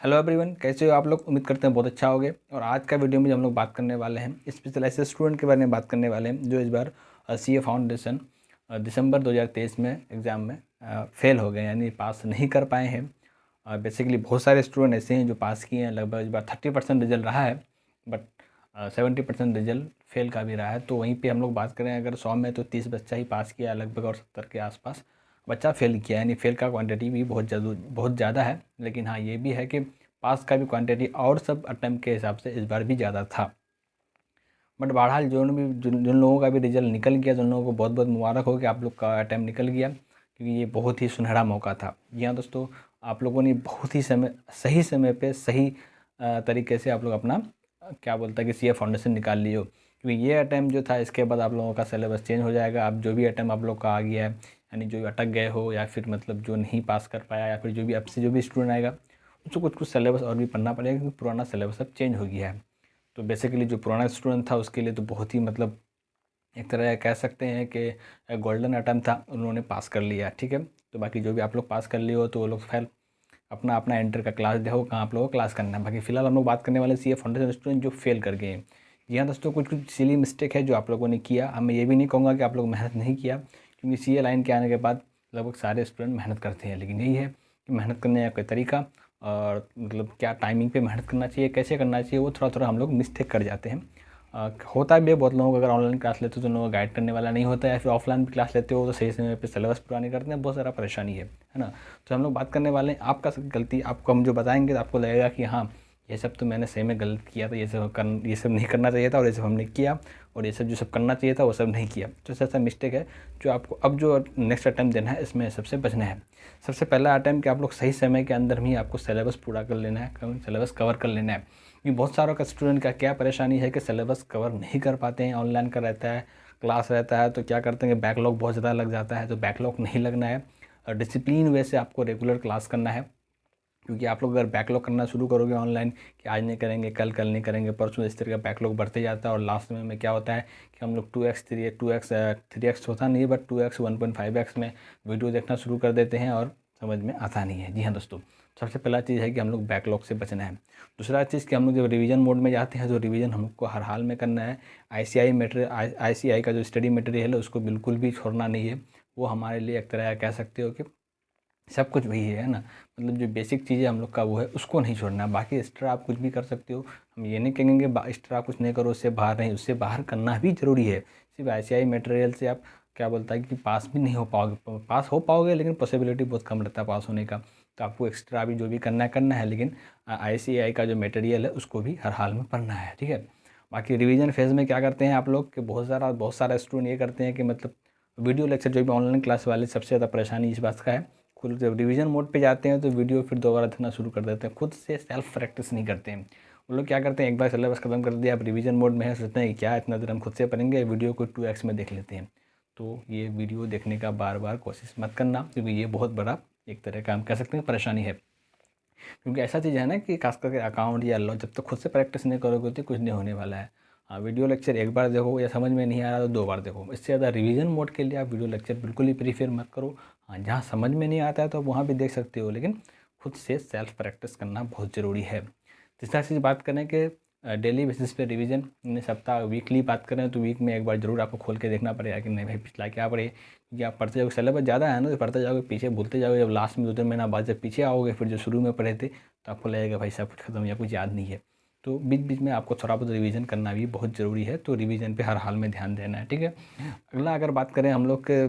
Hello everyone, कैसे हो आप लोग। उम्मीद करते हैं बहुत अच्छा होगे। और आज का वीडियो में हम लोग बात करने वाले हैं स्पेशल ऐसे स्टूडेंट के बारे में बात करने वाले हैं जो इस बार सीए फाउंडेशन दिसंबर 2023 में एग्ज़ाम में फेल हो गए, यानी पास नहीं कर पाए हैं। बेसिकली बहुत सारे स्टूडेंट ऐसे हैं जो पास किए हैं, लगभग इस बार 30% रिजल्ट रहा है, बट 70% रिजल्ट फेल का भी रहा है। तो वहीं पे हम लोग बात करें, अगर 100 में तो 30 बच्चा ही पास किया लगभग, और 70 के आसपास बच्चा फेल किया, यानी फेल का क्वांटिटी भी बहुत ज़्यादा है। लेकिन हाँ, ये भी है कि पास का भी क्वांटिटी और सब अटैम्प्ट के हिसाब से इस बार भी ज़्यादा था। बट बहरहाल जिन लोगों का भी रिजल्ट निकल गया, जिन लोगों को बहुत बहुत मुबारक हो कि आप लोग का अटैम्प्ट निकल गया, क्योंकि ये बहुत ही सुनहरा मौका था। जी हाँ दोस्तों, आप लोगों ने बहुत ही सही समय पे सही तरीके से आप लोग अपना क्या बोलता है कि सीए फाउंडेशन निकाल लिए हो। क्योंकि ये अटैम्प्ट जो था, इसके बाद आप लोगों का सिलेबस चेंज हो जाएगा। अब जो भी अटैम्प्ट आप लोग का आ गया है, यानी जो अटक गए हो या फिर मतलब जो नहीं पास कर पाया, या फिर जो भी अब से जो भी स्टूडेंट आएगा उसको कुछ कुछ सिलेबस और भी पढ़ना पड़ेगा, क्योंकि पुराना सिलेबस अब चेंज हो गया है। तो बेसिकली जो पुराना स्टूडेंट था उसके लिए तो बहुत ही मतलब एक तरह कह सकते हैं कि गोल्डन अटैम्प्ट था, उन्होंने पास कर लिया, ठीक है। तो बाकी जो भी आप लोग पास कर लिए हो तो वो लोग फिर अपना अपना एंटर का क्लास देखो कहाँ आप लोगों को क्लास करना है। बाकी फिलहाल हम लोग बात करने वाले सीए फाउंडेशन स्टूडेंट जो फेल कर गए हैं। जी हाँ दोस्तों, कुछ कुछ सिली मिस्टेक है जो आप लोगों ने किया। अब मैं ये भी नहीं कहूँगा कि आप लोग मेहनत नहीं किया, क्योंकि सीए लाइन के आने के बाद लगभग सारे स्टूडेंट मेहनत करते हैं। लेकिन यही है कि मेहनत करने का कोई तरीका और मतलब क्या टाइमिंग पे मेहनत करना चाहिए, कैसे करना चाहिए, वो थोड़ा थोड़ा हम लोग मिस्टेक कर जाते हैं। होता भी है बहुत लोगों को, अगर ऑनलाइन क्लास लेते हो तो उन लोगों को गाइड करने वाला नहीं होता है, या फिर ऑफलाइन भी क्लास लेते हो तो सही समय पे सिलेबस पूरा नहीं करते हैं, बहुत सारा परेशानी है ना। तो हम लोग बात करने वाले हैं आपका गलती, आपको हम जो बताएंगे तो आपको लगेगा कि हाँ, ये सब तो मैंने सही में गलत किया था, ये सब नहीं करना चाहिए था, और ये सब हमने किया, और ये सब जो सब करना चाहिए था वो सब नहीं किया। तो ऐसा मिस्टेक है जो आपको अब जो नेक्स्ट अटैम्प्ट देना है इसमें सबसे बचना है। सबसे पहला अटैम्प्ट कि आप लोग सही समय के अंदर ही आपको सिलेबस पूरा कर लेना है, सिलेबस कवर कर लेना है। क्योंकि बहुत सारों का स्टूडेंट का क्या परेशानी है कि सिलेबस कवर नहीं कर पाते हैं। ऑनलाइन का रहता है, क्लास रहता है, तो क्या करते हैं कि बैकलॉग बहुत ज़्यादा लग जाता है। तो बैकलॉग नहीं लगना है, और डिसिप्लिन वे से आपको रेगुलर क्लास करना है। क्योंकि आप लोग अगर बैकलॉग करना शुरू करोगे ऑनलाइन कि आज नहीं करेंगे, कल नहीं करेंगे, परसों, इस तरह का बैकलॉग बढ़ते जाता है। और लास्ट में क्या होता है कि हम लोग 2x 3x होता नहीं है, बट 2x 1.5x में वीडियो देखना शुरू कर देते हैं और समझ में आता नहीं है। जी हाँ दोस्तों, सबसे पहला चीज़ है कि हम लोग बैकलॉग से बचना है। दूसरा चीज़ कि हम लोग जब रिवीजन मोड में जाते हैं तो रिवीजन हमको हर हाल में करना है। आईसीआई का जो स्टडी मटेरियल है उसको बिल्कुल भी छोड़ना नहीं है। वो हमारे लिए एक तरह कह सकते हो कि सब कुछ वही है ना। मतलब जो बेसिक चीज़ें हम लोग का वो है, उसको नहीं छोड़ना। बाकी एक्स्ट्रा आप कुछ भी कर सकते हो, हम ये नहीं कहेंगे एक्स्ट्रा कुछ नहीं करो, उससे बाहर नहीं, उससे बाहर करना भी ज़रूरी है। सिर्फ आईसीआई मटेरियल से आप क्या बोलता है कि पास भी नहीं हो पाओगे, पास हो पाओगे लेकिन पॉसिबिलिटी बहुत कम रहता है पास होने का। तो आपको एक्स्ट्रा भी जो भी करना है, लेकिन आईसीआई का जो मटेरियल है उसको भी हर हाल में पढ़ना है, ठीक है। बाकी रिवीजन फेज़ में क्या करते हैं आप लोग कि बहुत सारा स्टूडेंट ये करते हैं कि मतलब वीडियो लेक्चर, जो भी ऑनलाइन क्लास वाले, सबसे ज़्यादा परेशानी इस बात का है, खुद जब रिवीजन मोड पे जाते हैं तो वीडियो फिर दोबारा देखना शुरू कर देते हैं, खुद से सेल्फ प्रैक्टिस नहीं करते हैं। वो लोग क्या करते हैं, एक बार सिलेबस खत्म कर दिया, अब रिवीजन मोड में है, सोचते हैं कि क्या इतना देर हम खुद से पढ़ेंगे, वीडियो को 2x में देख लेते हैं। तो ये वीडियो देखने का बार बार कोशिश मत करना, क्योंकि ये बहुत बड़ा एक तरह का हम कह सकते हैं परेशानी है। क्योंकि ऐसा चीज़ है ना कि खास करके अकाउंट या लॉ, जब तक खुद से प्रैक्टिस नहीं करोगे तो कुछ नहीं होने वाला है। हाँ, वीडियो लेक्चर एक बार देखो, या समझ में नहीं आ रहा तो 2 बार देखो। इससे ज़्यादा रिवीजन मोड के लिए आप वीडियो लेक्चर बिल्कुल ही प्रीफर मत करो। हाँ, जहाँ समझ में नहीं आता है तो वहाँ भी देख सकते हो, लेकिन खुद से सेल्फ प्रैक्टिस करना बहुत ज़रूरी है। तीसरा चीज़ बात करें कि डेली बेसिस पे रिवीजन, सप्ताह वीकली बात करें तो वीक में एक बार ज़रूर आपको खोल के देखना पड़ेगा कि नहीं भाई पिछला क्या पढ़े। क्योंकि आप पढ़ते जाओगे, सिलेबस ज़्यादा है ना, तो पढ़ते जाओगे, पीछे भूलते जाओगे, जब लास्ट में 2-3 महीना बाद जब पीछे आओगे फिर जो शुरू में पढ़े थे, तो आपको लगेगा भाई सब कुछ खत्म या कुछ याद नहीं है। तो बीच बीच में आपको थोड़ा बहुत रिवीजन करना भी बहुत ज़रूरी है। तो रिवीजन पे हर हाल में ध्यान देना है, ठीक है। अगला अगर बात करें हम लोग के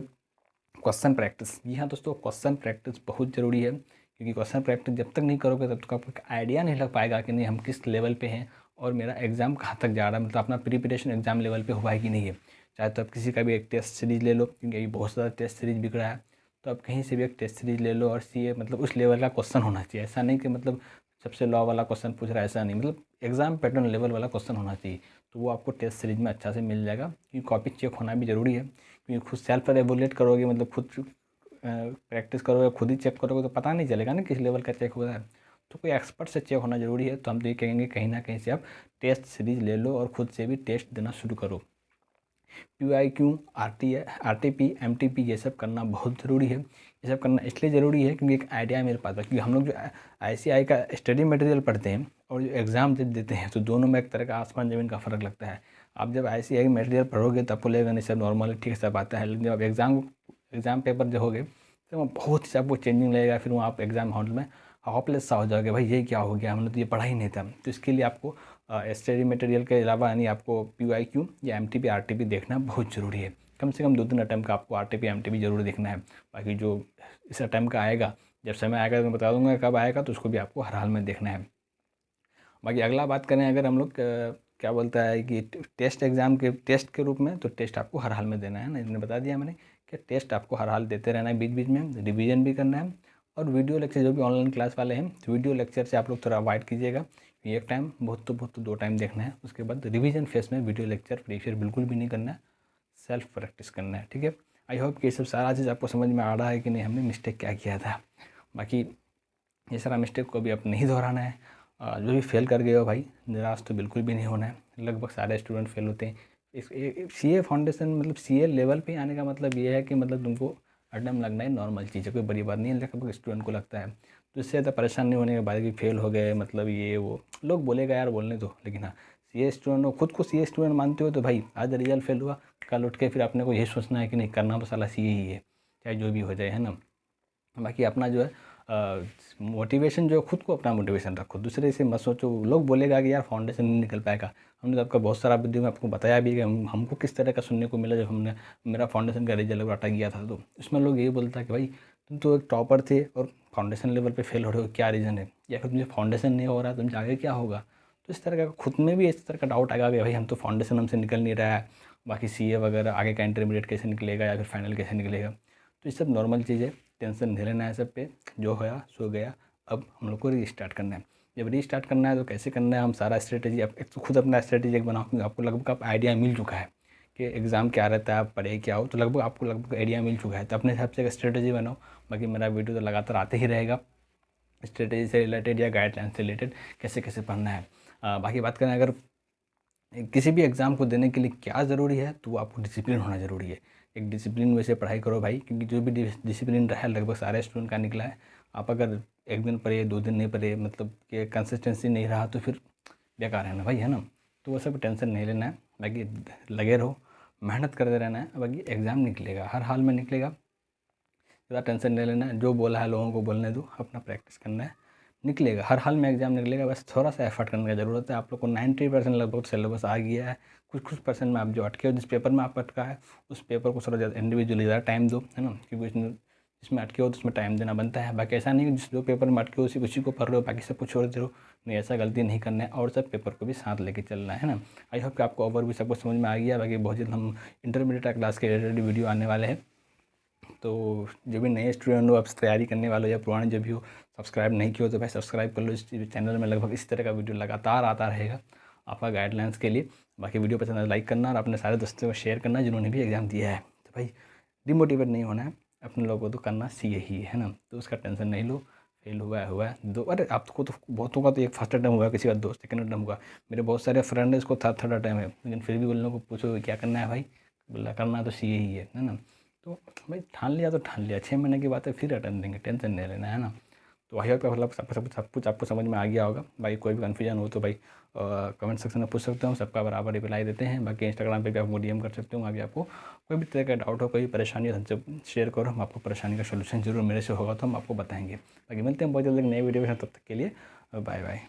क्वेश्चन प्रैक्टिस। जी हाँ दोस्तों, क्वेश्चन प्रैक्टिस बहुत ज़रूरी है, क्योंकि क्वेश्चन प्रैक्टिस जब तक नहीं करोगे तब तक आपको आइडिया नहीं लग पाएगा कि नहीं हम किस लेवल पे हैं और मेरा एग्ज़ाम कहाँ तक जा रहा है, मतलब अपना प्रिपरेशन एग्ज़ाम लेवल पे हुआ है कि नहीं है। चाहे तो आप किसी का भी एक टेस्ट सीरीज़ ले लो, क्योंकि अभी बहुत ज़्यादा टेस्ट सीरीज़ बिक रहा है, तो आप कहीं से भी एक टेस्ट सीरीज़ ले लो, और सीए मतलब उस लेवल का क्वेश्चन होना चाहिए। ऐसा नहीं कि मतलब सबसे लॉ वाला क्वेश्चन पूछ रहा है, ऐसा नहीं, मतलब एग्ज़ाम पैटर्न लेवल वाला क्वेश्चन होना चाहिए। तो वो आपको टेस्ट सीरीज में अच्छा से मिल जाएगा, क्योंकि कॉपी चेक होना भी ज़रूरी है। क्योंकि खुद सेल्फ एवोलेट करोगे, मतलब खुद प्रैक्टिस करोगे, खुद ही चेक करोगे, तो पता नहीं चलेगा ना किस लेवल का चेक हो रहा है। तो कोई एक्सपर्ट से चेक होना ज़रूरी है। तो हम तो ये कहेंगे कहीं ना कहीं से आप टेस्ट सीरीज ले लो और खुद से भी टेस्ट देना शुरू करो। PYQ, RTP, MTP ये सब करना बहुत ज़रूरी है, ये सब करना इसलिए ज़रूरी है क्योंकि एक आइडिया मेरे पास है, क्योंकि हम लोग जो ICI का स्टडी मटेरियल पढ़ते हैं और जो एग्ज़ाम जब देते हैं तो दोनों में एक तरह का आसमान ज़मीन का फ़र्क लगता है। आप जब ICI मटेरियल पढ़ोगे तो आपको लगेगा नहीं सब नॉर्मल है, ठीक है सब आता है, लेकिन जब आप एग्ज़ाम पेपर दोगे तो वहाँ बहुत ही आपको चेंजिंग लगेगा। फिर वहाँ आप एग्ज़ाम हॉल में होपलेस सा हो जाओगे, भाई ये क्या हो गया, हमने तो ये पढ़ा ही नहीं था। तो इसके लिए आपको स्टडी मटेरियल के अलावा यानी आपको PYQ या MTP RTP देखना बहुत ज़रूरी है। कम से कम 2-3 अटैम्प्ट का आपको RTP MTP ज़रूर देखना है। बाकी जो इस अटैम्प्ट का आएगा, जब समय आएगा तो मैं बता दूंगा कब आएगा, तो उसको भी आपको हर हाल में देखना है। बाकी अगला बात करें अगर हम लोग क्या बोलता है कि टेस्ट के रूप में, तो टेस्ट आपको हर हाल में देना है ना, इसने बता दिया मैंने कि टेस्ट आपको हर हाल देते रहना है, बीच बीच में रिवीजन भी करना है। और वीडियो लेक्चर जो भी ऑनलाइन क्लास वाले हैं, तो वीडियो लेक्चर से आप लोग थोड़ा अवॉइड कीजिएगा। एक टाइम बहुत तो 2 टाइम देखना है। उसके बाद रिवीजन फेस में वीडियो लेक्चर प्रीवियस बिल्कुल भी नहीं करना है, सेल्फ प्रैक्टिस करना है, ठीक है। आई होप कि ये सब सारा चीज़ आपको समझ में आ रहा है कि नहीं, हमने मिस्टेक क्या किया था। बाकी ये सारा मिस्टेक को भी अब नहीं दोहराना है। जो भी फेल कर गए हो भाई, निराश तो बिल्कुल भी नहीं होना है। लगभग सारे स्टूडेंट फेल होते हैं। इस CA फाउंडेशन मतलब CA लेवल पे आने का मतलब ये है कि मतलब तुमको अटैम्प्ट लगना ही नॉर्मल चीज़ है, कोई बड़ी बात नहीं है, लगभग स्टूडेंट को लगता है। तो इससे ज़्यादा परेशान नहीं होने के बाद कि फेल हो गए मतलब ये वो लोग बोलेगा यार, बोलने दो। लेकिन हाँ, CA स्टूडेंट हो, खुद को CA स्टूडेंट मानते हो तो भाई आज रिजल्ट फेल हुआ, कल उठ के फिर अपने को यही सोचना है कि नहीं, करना तो साला CA ही है, चाहे जो भी हो जाए, है ना। बाकी अपना जो है मोटिवेशन जो है, खुद को अपना मोटिवेशन रखो, दूसरे से मत सोचो। लोग बोलेगा कि यार फाउंडेशन नहीं निकल पाएगा। हमने तो आपका बहुत सारा वीडियो में आपको बताया भी कि हमको किस तरह का सुनने को मिला जब मेरा फाउंडेशन का रिजल्ट अटक गया था। तो इसमें लोग यही बोलता है कि भाई तुम तो एक टॉपर थे और फाउंडेशन लेवल पे फेल हो रहे हो, क्या रीज़न है, या फिर मुझे फाउंडेशन नहीं हो रहा, तुम आगे क्या होगा। तो इस तरह का खुद में भी इस तरह का डाउट आएगा कि भाई हम तो फाउंडेशन हमसे निकल नहीं रहा है, बाकी CA वगैरह आगे का इंटरमीडिएट कैसे निकलेगा या फिर फाइनल कैसे निकलेगा। तो ये सब नॉर्मल चीज़ है, टेंशन नहीं लेना है सब पे, जो होया सो गया। अब हम लोग को रीस्टार्ट करना है। जब रीस्टार्ट करना है तो कैसे करना है, हम सारा स्ट्रेटेजी एक तो खुद अपना स्ट्रेटेजी एक बनाओ, क्योंकि आपको लगभग आप आइडिया मिल चुका है कि एग्ज़ाम क्या रहता है, आप पढ़े क्या हो, तो लगभग आइडिया मिल चुका है। तो अपने हिसाब से एक स्ट्रेटेजी बनाओ। बाकी मेरा वीडियो तो लगातार आते ही रहेगा, स्ट्रेटेजी से रिलेटेड या गाइडलाइन से रिलेटेड कैसे कैसे पढ़ना है। बाकी बात करें अगर किसी भी एग्ज़ाम को देने के लिए क्या ज़रूरी है, तो आपको डिसिप्लिन होना ज़रूरी है। एक डिसिप्लिन वैसे पढ़ाई करो भाई, क्योंकि जो भी डिसिप्लिन रहा है लगभग सारे स्टूडेंट का निकला है। आप अगर एक दिन पढ़े 2 दिन नहीं पढ़े, मतलब कि कंसिस्टेंसी नहीं रहा, तो फिर बेकार है ना भाई, है ना। तो वो सब टेंशन नहीं लेना है। बाकी लगे रहो, मेहनत करते रहना है। बाकी एग्ज़ाम निकलेगा, हर हाल में निकलेगा, ज़्यादा टेंशन नहीं लेना है। जो बोला है लोगों को बोलने दो, अपना प्रैक्टिस करना है, निकलेगा हर हाल में एग्ज़ाम निकलेगा। बस थोड़ा सा एफर्ट करने की ज़रूरत है। आप लोग को 90% लगभग सिलेबस आ गया है। कुछ परसेंट में आप जो अटके हो, जिस पेपर में आप अटका है, उस पेपर को थोड़ा ज़्यादा इंडिविजुअली ज़्यादा टाइम दो, है ना, क्योंकि जिसमें अटके हो तो उसमें टाइम देना बनता है। बाकी ऐसा नहीं कि जिस जो पेपर में अटके हो उसी को पढ़ रहे हो, बाकी सब कुछ छोड़ दे रहे हो। नहीं, ऐसा गलती नहीं करना है, और सब पेपर को भी साथ लेके चलना है ना। आई होप कि आपको ओवरव्यू सब कुछ समझ में आ गया। बाकी बहुत जल्द हम इंटरमीडिएट क्लास के रिलेटेड वीडियो आने वाले हैं। तो जो भी नए स्टूडेंट हो, आप तैयारी करने वाले हो या पुराने जो भी हो, सब्सक्राइब नहीं किया हो तो भाई सब्सक्राइब कर लो। इस चैनल में लगभग इस तरह का वीडियो लगातार आता रहेगा आपका गाइडलाइंस के लिए। बाकी वीडियो पसंद है लाइक करना और अपने सारे दोस्तों को शेयर करना जिन्होंने भी एग्ज़ाम दिया है। तो भाई डिमोटिवेट नहीं होना है, अपने लोगों को तो करना सीए ही है ना। तो उसका टेंशन नहीं लो, फेल हुआ है दो, अरे आपको तो बहुतों का तो एक फर्स्ट अटैम्प्ट हुआ, किसी का दो सेकंड अटैम्प्ट हुआ। मेरे बहुत सारे फ्रेंड है इसको थर्ड अटैम्प्ट है, लेकिन फिर भी उन लोगों को पूछो क्या करना है भाई, बोला करना तो सीए ही है ना। तो भाई ठान लिया तो ठान लिया, 6 महीने की बात है, फिर अटेंड देंगे, टेंशन नहीं लेना है ना। तो वही आपका मतलब सब कुछ आपको समझ में आ गया होगा। भाई कोई भी कन्फ्यूजन हो तो भाई कमेंट सेक्शन में पूछ सकते हो, सबका बराबर रिप्लाई देते हैं। बाकी इंस्टाग्राम पे भी आपको DM कर सकते हो। आगे आपको कोई भी तरह का डाउट हो, कोई परेशानी हो, हमसे शेयर करो, हम आपको परेशानी का सोल्यूशन जरूर मेरे से होगा तो हम आपको बताएंगे। बाकी मिलते हैं बहुत जल्द एक नए वीडियो के साथ, तब तक के लिए बाय बाय।